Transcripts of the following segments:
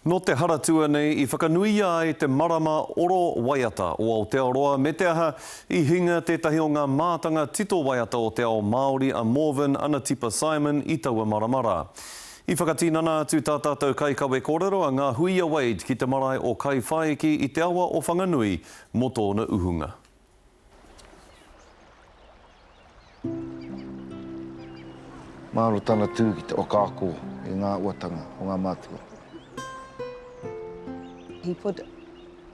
No te haratua nei I whakanuia ai te marama oro waiata o Aotearoa me te aha I hinga tētahi o ngā mātanga tito waiata o te ao Māori a Morvin Anatipa Simon I taua maramara. I whakatīnana atu tā tātou kaikawe kōrero a Ngahuia Wade ki te marae o Kaiwhaiki I te awa o Whanganui mo tōna uhunga. Māro tana tū ki te okāko I ngā uatanga o ngā mātua. He put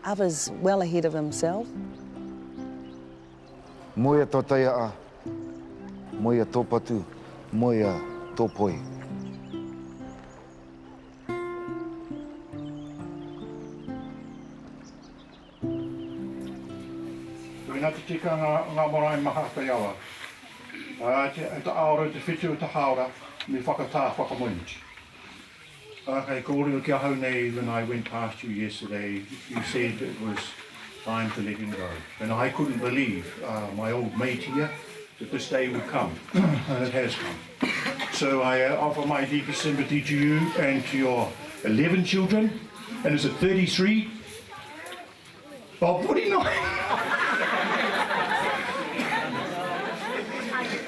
others well ahead of himself. Moia tō taia a, moia tō patu, moia tō poi. Tūina te tika ngā marae maha te awa. Te aora, te whitu, te haora, me whakatā whakamointi. Okay, kōrero kia hau nei, when I went past you yesterday, you said it was time to let him go. And I couldn't believe, my old mate here, that this day would come, and it has come. So I offer my deepest sympathy to you and to your 11 children, and is it 33? Oh, 49!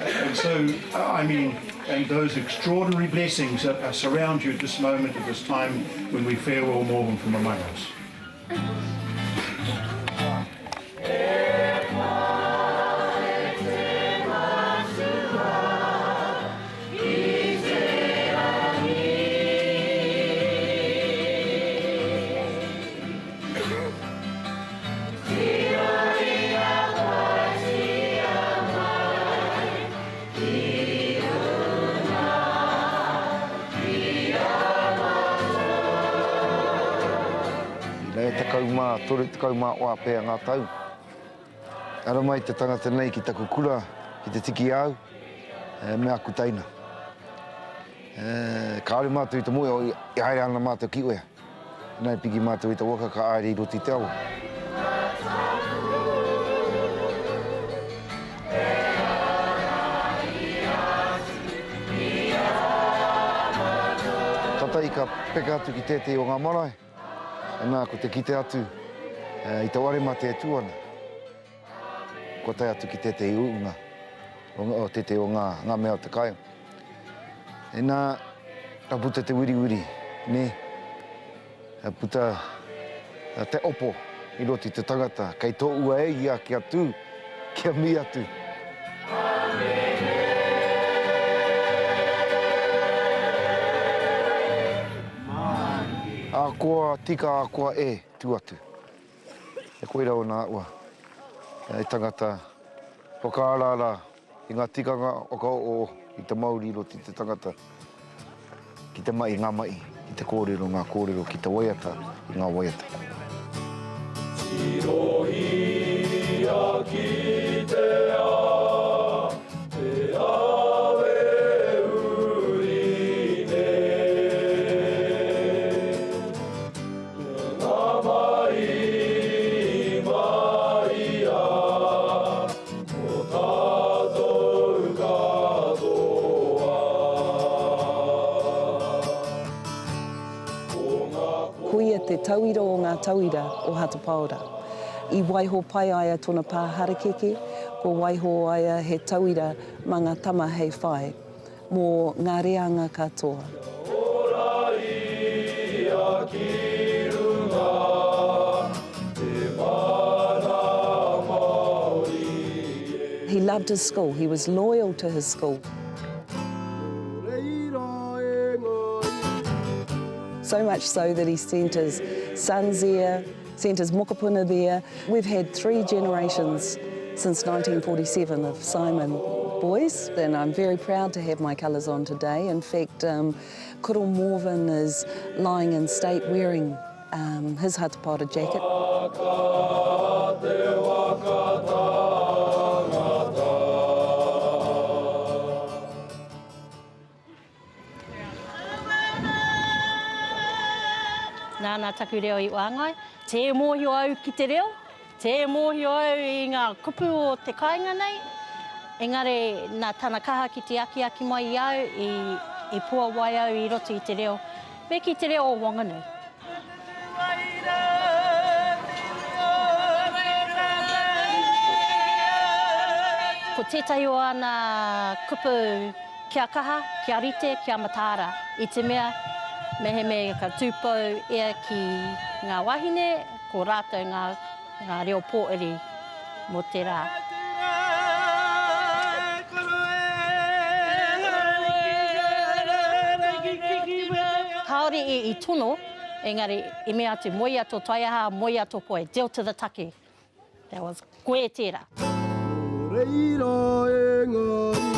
And so, I mean, and those extraordinary blessings that surround you at this moment, at this time, when we farewell Morvin from among us. Tore te kaumā oa pēa ngā tau. Ara mai te tangata nei ki taku kura, ki te tiki au, me aku taina. Ka aere mātou I te moe o I haere ana mātou ki oea. Nai piki mātou I te waka ka aere I roti te awa. Tata I ka peka atu ki tētei o ngā marae. Nā, ko te kite atu, I te ware mā te tuana. Ko tai atu ki tētei uunga, o tētei o ngā mea o te kai. E nā, ka puta te wiri, ne? Ka puta te opo I roti te tangata, kei tō ua e ia ki atu, kia mi atu. A koa tika a koa e tu atu. E koe rau nā ua. E tangata whakaarara I ngā tikanga o ka o I te Maori roti te tangata. Ki te mai ngā mai, ki te kōrero ngā kōrero, ki te waiata I ngā waiata. Tirohia ki te a, te awe urine. Kuia te tauira o ngā tauira o Hatapaora. I waiho pai aia tōna pā harakeke, ko waiho aia he tauira ma ngā tama hei whai, mō ngā reanga katoa. He loved his school, he was loyal to his school. So much so that he sent his sons there, sent his mokopuna there. We've had 3 generations since 1947 of Simon boys, and I'm very proud to have my colours on today. In fact, Kuro Morvin is lying in state wearing his Hatapaora jacket. Nāna taku reo I Whanganui, te mōhio au ki te reo, te mōhio au I ngā kupu o te kāinga nei. Engari, nā tāna kaha ki te aki mai au I pua wai au I roto I te reo, me ki te reo o Whanganui. Ko tētahi o ana kupu kia kaha, kia rite, kia mataara. I te mea, meheme ka tūpou ea ki ngā wahine, ko rātou ngā reo pōiri mo te rā. Kāore i tono, engari i mea atu moi ato taiaha, moi ato poe, deal to the take. That was koe tērā. Reira e ngā